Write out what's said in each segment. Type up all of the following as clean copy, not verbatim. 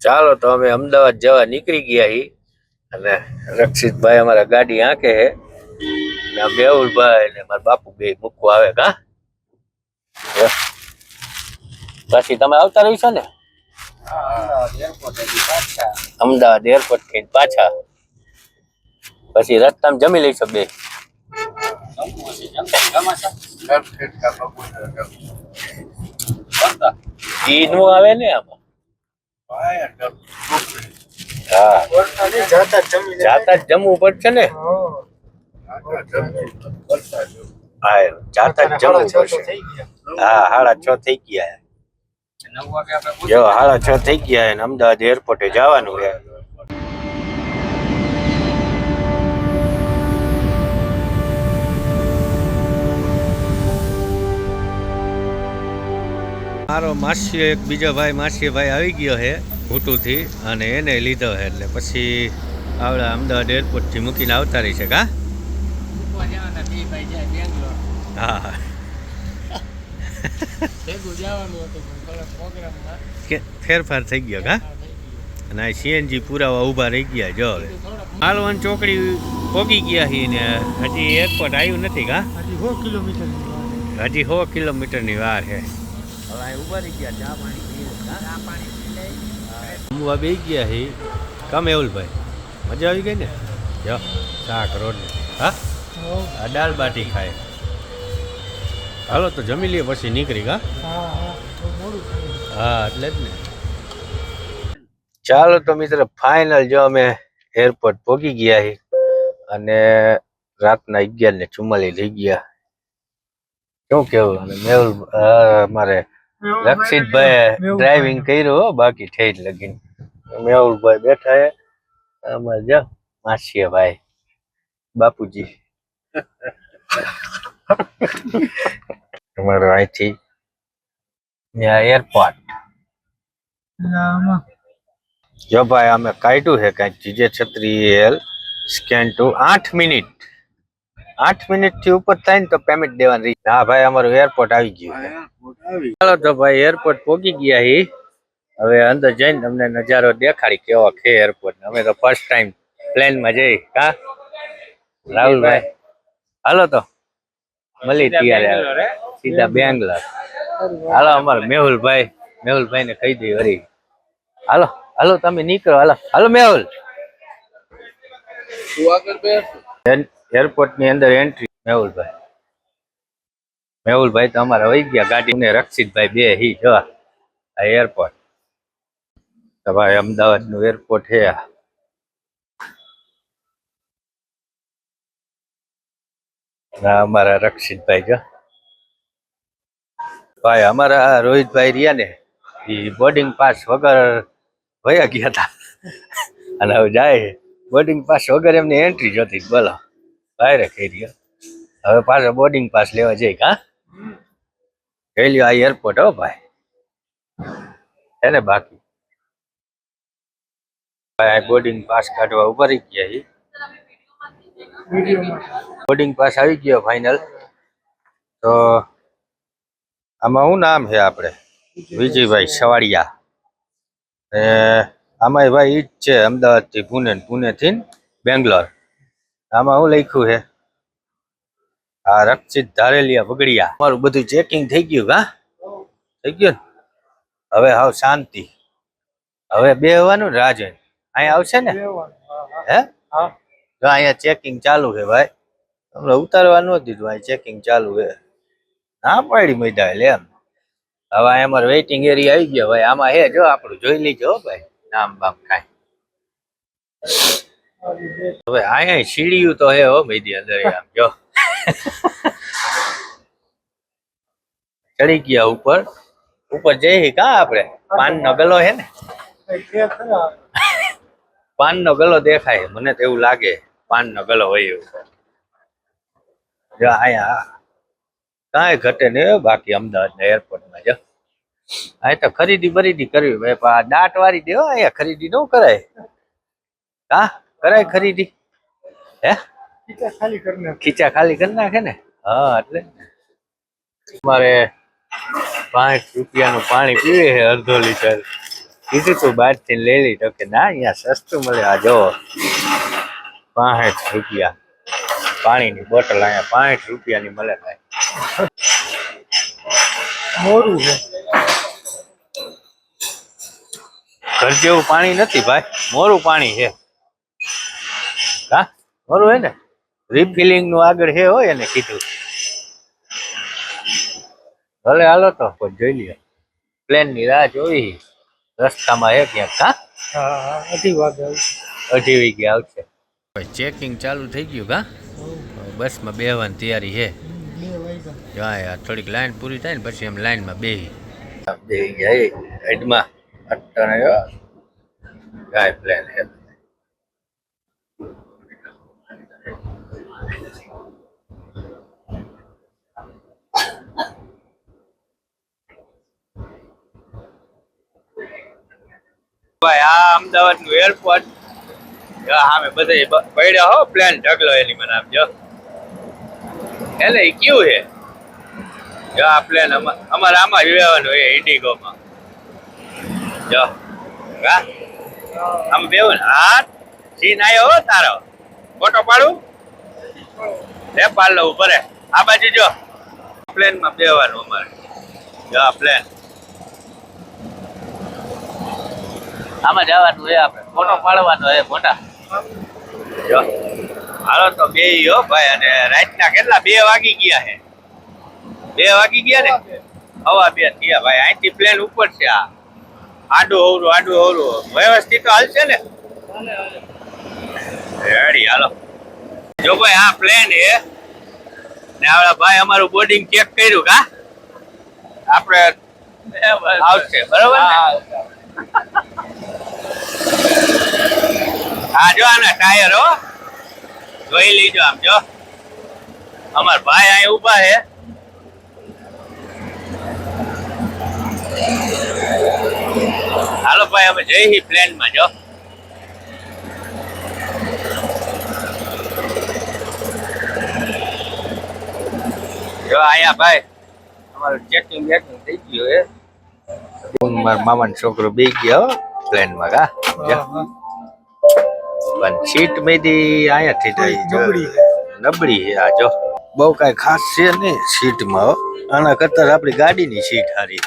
ચાલો તો અમે અમદાવાદ જવા નીકળી ગયા હી અને રક્ષિતભાઈ અમારા ગાડી આંકે હે ને મેહુલભાઈ ને મારા બાપુ બે મૂકવા આવે કા પછી તમે આવતા રહીશો ને અમદાવાદ એરપોર્ટ થી પાછા પછી રસ્તામાં જમી લઈશો બે ઈ નું આવે ને આમાં હા જાતા જ જમવું પડશે ને હા જાતા જ જમવું પડશે હા 6:30 થઈ ગયા જો 6:30 થઈ ગયા ને અમદાવાદ એરપોર્ટે જવાનું છે મારો માસી એક બીજો ભાઈ માસી ભાઈ આવી ગયો છે ભૂટુથી અને એને લીધો છે એટલે પછી આવડા અમદાવાદ એરપોર્ટથી મૂકીને આવતા રહી છે કા હા ફેરફાર થઈ ગયો કા અને આ સીએનજી પુરાવા ઊભા રહી ગયા જો હવે માલવન ચોકડી પોગી ગયા છે ને હજી એરપોર્ટ આવ્યું નથી કા હજી 100 કિલોમીટરની વાર છે હવે ઉભા રહી ગયા ચા પાણી જમવા બે ગયા હી કામ મેહુલભાઈ મજા આવી ગઈ ને જો શાક રોટલી હા દાળ બાટી ખાય હાલો તો જમી લઈએ પછી નીકળી કા હા એટલે જ ને ચાલો તો મિત્ર ફાઇનલ જો અમે એરપોર્ટ પહોંચી ગયા હી અને રાતના 11:44 થઈ ગયા શું કેવું અને મેહુલ મારે રક્ષિતભાઈ ડ્રાઇવિંગ કર્યું બાકી ઠેઠ લગીને મેહુલભાઈ બેઠા હે અમારે જો માસીએ ભાઈ બાપુજી તમારો અહીંથી એરપોર્ટ જો ભાઈ અમે કાઢ્યું છે કઈક જીજે છત્રી એલ સ્કેન ટુ 8 મિનિટ 8 મિનિટ થી ઉપર થાય ને તો પેમેન્ટ દેવાની રહી હા ભાઈ અમારું એરપોર્ટ આવી ગયું ચાલો તો ભાઈ એરપોર્ટ પહોંચી ગયા હી હવે અંદર જઈને તમને નજારો દેખાડી કેવો છે એરપોર્ટ અમે તો ફર્સ્ટ ટાઈમ પ્લેનમાં જઈ કા રાહુલભાઈ હાલો તો મળી ત્યારે સીધા બેંગ્લોર હાલો અમારે મેહુલભાઈ ને કહી દઈ વરી હાલો હાલો તમે નીકળો હાલો હાલો એરપોર્ટ ની અંદર એન્ટ્રી મેહુલભાઈ તો અમારે વહી ગયા ગાડી ને રક્ષિતભાઈ બે હી જો આ એરપોર્ટ તો ભાઈ અમદાવાદ નું એરપોર્ટ છે અમારા રક્ષિતભાઈ જો ભાઈ અમારા રોહિતભાઈ રહ્યા ને એ બોર્ડિંગ પાસ વગર વયા ગયા હતા અને હવે જાય બોર્ડિંગ પાસ વગર એમની એન્ટ્રી જોતી બોલો ભાઈ ખાઈ રહ્યા હવે પાછો બોર્ડિંગ પાસ લેવા જઈ કા કહી લ્યો આ એરપોર્ટ હો ભાઈ છે ને બાકી ભાઈ બોર્ડિંગ પાસ કાઢવા ઉભા રહી ગયા બોર્ડિંગ પાસ આવી ગયો ફાઇનલ તો આમાં શું નામ છે આપણે વિજયભાઈ સવાડિયા આમાં ભાઈ ઈ જ છે અમદાવાદ થી પુણે થી બેંગ્લોર આમાં શું લખ્યું છે આ રક્ષિત ધારેલિયા બગડિયા અમારું બધું ચેકિંગ થઈ ગયું કા થઈ ગયું ને હવે હાવ શાંતિ હવે બેહવાનું રાહ જોઈને અહીંયા આવશે ને હે જો અહીંયા ચેકિંગ ચાલુ છે ભાઈ તમને ઉતારવા ન દીધું અહીંયા ચેકિંગ ચાલુ છે ના પાડી મજા લે એમ હવે અહીંયા અમારે વેઇટિંગ એરિયા આવી ગયો ભાઈ આમાં હે જો આપણું જોઈ લીજો ભાઈ નામ બામ કાંઈ હવે અહીંયા સીડીયું તો હે હો મેદી અંદર આમ જો ચડી ગયા ઉપર જઈ કા આપણે પાન નો ગલો હે ને પાન નો ગલો દેખાય મને તો એવું લાગે પાન નો ગલો હોય એવું જો અહીંયા કાંઈ ઘટે નહીં બાકી અમદાવાદ ના એરપોર્ટ માં જો અહીં તો ખરીદી બરીદી કરવી ભાઈ દાટ વાળી દેવો અહીંયા ખરીદી ન કરાય કા કરાય ખરીદી હે ખીચા ખાલી કરી નાખે ને હા એટલે અમારે 5 રૂપિયાનું પાણી પીવે છે અડધો લીટર કીધું તું બહારથી લઈ લી તો કે ના અહીંયા સસ્તું મળે. આ જો 65 રૂપિયા પાણીની બોટલ, અહીંયા 65 રૂપિયાની મળે ભાઈ. મોરું છે. ઘર જેવું પાણી નથી ભાઈ, મોરું પાણી છે. હા મોરું હે ને, રિફિલિંગ નું આગળ હે હોય એને કીધું. ભલે હાલો તો પણ જોઈ લ્યો. પ્લેન ની રાહ જોઈ, રસ્તામાં હે ક્યાંક. હા 2:30 વાગે આવશે. 2:30 વાગે આવશે. ચેકિંગ ચાલુ થઈ ગયું કા? બસમાં બેહવાની તૈયારી છે. 2 વાગ્યા. જાય થોડીક લાઈન પૂરી થાય ને પછી એમ લાઈનમાં બેહી જાય હેડમાં અટ્ટાને ગાય પ્લેન હે. ભાઈ આ અમદાવાદ નું એરપોર્ટ સામે બધા પડ્યા હો પ્લેન ઢગલો એની મને આપજો. એટલે એ કેવું છે જો આ પ્લેન અમારે આમાં જોવાનું હોય ઇન્ડિગોમાં. જો હા આમ બેવું ને હા સીન આવ્યો હો તારો. ફોટો પાડું લે પાડ લઉં ભરે. આ બાજુ જો પ્લેનમાં બેવાનું અમારે. જો આ પ્લેન આમાં જવાનું હોય આપણે, ફોટો પાડવાનો હોય મોટા. જો હાલો તો બે હો ભાઈ. અને રાતના કેટલા 2 વાગી ગયા છે. 2 વાગી ગયા ને, 2:15 થયા ભાઈ. અહીંથી પ્લેન ઉપર છે. આ આડું અવરું વ્યવસ્થિત હાલશે ને રેડી. હાલો જો ભાઈ આ પ્લેન છે ને આપડા ભાઈ અમારું બોર્ડિંગ ચેક કર્યું કા આપણે આવશે બરોબર ને. હા જો આના ટાયર હો જોઈ લીજો. આમ જો અમાર ભાઈ અહીં ઉભા છે. હાલો ભાઈ અમે જઈ પ્લેન માં. જો અહીંયા ભાઈ અમારું ચેકિંગ થઈ ગયું છે. મારા મામાનો છોકરો બે ગયો પ્લેન માં કા. પણ સીટ મેથી અહીંયાથી નબળી છે. આ જો બહુ કઈ ખાસ છે નહીં સીટમાં. આના કરતા આપણી ગાડીની સીટ સારી.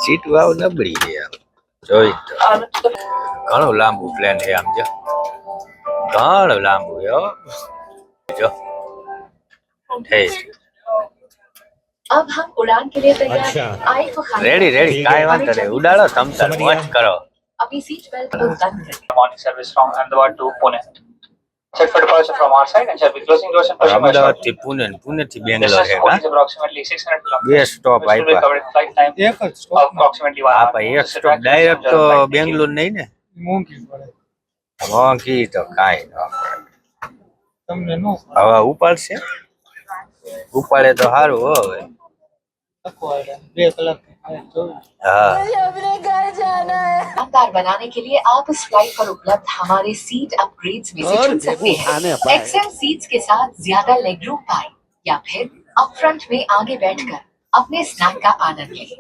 સીટ વાવ નબળી છે જોઈ તો. ઘણું લાંબુ પ્લેન છે આમ જો, ઘણું લાંબુ છે જો. अब हम उड़ान के लिए तैयार आए तो रेडी काई वांधो नहीं. उड़ाड़ो तम तक मौज करो. अपनी सीट बेल्ट को बंद करें. Morning service from Ahmedabad to Pune. Check for departure from our side and shall be closing doors and pushing Ahmedabad થી પુણે, પુણે થી બેંગ્લોર છે કા. approximately 600 kilometers. બે સ્ટોપ This will be આપ્યા. covered in flight time એક જ of સ્ટોપ approximately 1 હા hour. ભાઈ એક સ્ટોપ ડાયરેક્ટ તો બેંગ્લોર નહીં ને. મોંઘી પડે. મોંઘી તો કાઈ ન. તમને નો હવે ઉપાડશે, ઉપાડે તો સારું હવે. તકો આવે 2 કલાક हाँ शानदार बनाने के लिए आप इस फ्लाइट पर उपलब्ध हमारे सीट अपग्रेड्स में से चुन सकते हैं. एक्सएल सीट्स के साथ ज्यादा लेग रूम पाएं या फिर अप फ्रंट में आगे बैठकर अपने स्नैक का आनंद लें.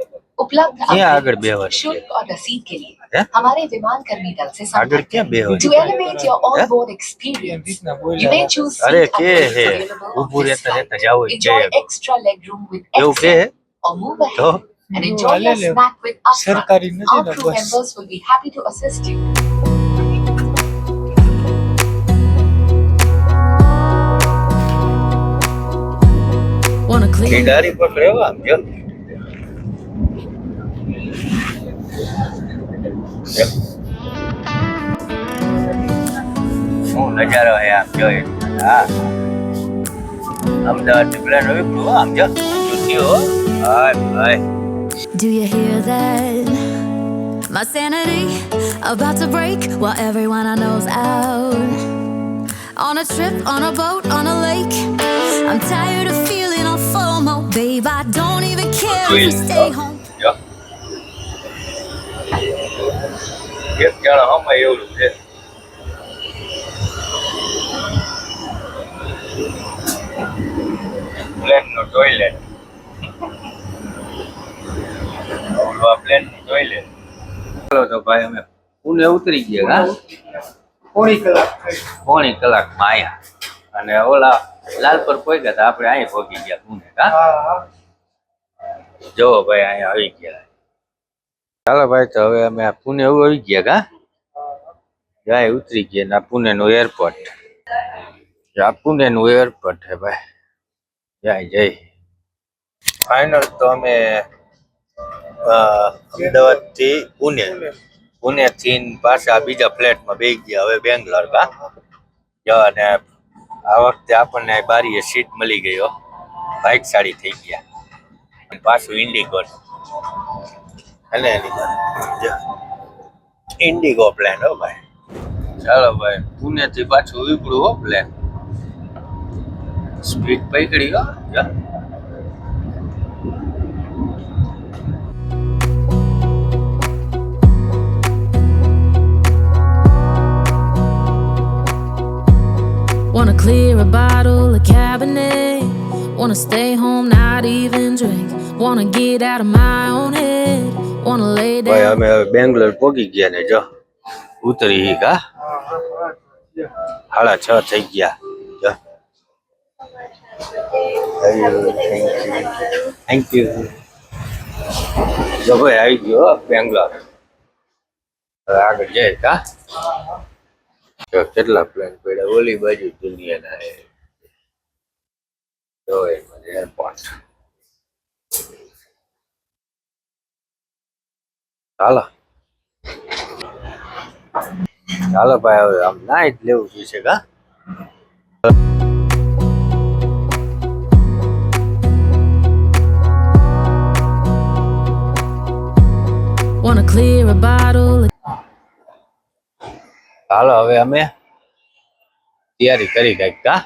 उपलब्ध क्या आगे बेहद शुल्क और रसीद के लिए है? हमारे विमान कर्मी दल से आगे क्या बेहद To elevate your on-board experience, you may choose अरे seat के upgrades है available on ऊपर this रहता flight. रहता जाओ Enjoy जाएगा extra leg room with એવું કે XL હે or move ahead તો and enjoy your Alele. snack with us. સરકારી નથી Our ને crew bus. members will be happy to assist you. Wanna clean ખીડારી પકડ્યો આમ જો. શું નજારો હે આમ જો. હા અમદાવાદ થી પ્લેન હોય આમ જો. ચૂંટ્યો હાય ભાઈ. Do you hear that? My sanity about to break while everyone I know's out. On a trip, on a boat, on a lake. I'm tired of feeling all FOMO, babe. I don't even care if you stay home. જો એક જણ હમ એવું છે. Plane નો toilet, plane નું toilet ચાલો તો ભાઈ અમે પુણે ઉતરી ગયા પોણી કલાક થઈ. પોણી કલાકમાં આયા અને ઓલા લાલપર પહોંચ્યા હતા આપણે અહીં પહોંચી ગયા પુણે હા હા જો ભાઈ અહીંયા આવી ગયા ચાલો ભાઈ તો હવે અમે પુણે આવી ગયા કા જાય ઉતરી ગયા ના પુણે નું એરપોર્ટ આ પુણે નું એરપોર્ટ હે ભાઈ જાય જય ફાઇનલ તો અમે અમદાવાદ થી પુણે થી પાછા બીજા ફ્લેટમાં બેસી ગયા હવે બેંગ્લોર કા અને આ વખતે આપણને બારીએ સીટ મળી ગયો ભાગશાળી થઈ ગયા અને પાછું ઇન્ડિગો અને ઇન્ડિગો પ્લેન હો ભાઈ ચાલો ભાઈ પુણે થી પાછું ઉપડું હો પ્લેન સ્પીડ પકડી હો જા Wanna clear a bottle of Cabernet. Wanna stay home, not even drink. Wanna get out of my own head. Wanna lay ભાઈ down. અમે હવે બેંગ્લોર પહોંચી ગયા ને જો ઉતરી કા 6:30 થઈ ગયા જો થેન્ક યુ જો ભાઈ આવી ગયો બેંગ્લોર હવે આગળ જાય કા જો કેટલા પ્લેન પડ્યા ઓલી બાજુ દુનિયાના હે જો એરપોર્ટ ચાલો ચાલો ભાઈ હવે આમ નાઈટ લેવું છે કા Wanna clear a bottle of ચાલો હવે અમે તૈયારી કરી કઈક કા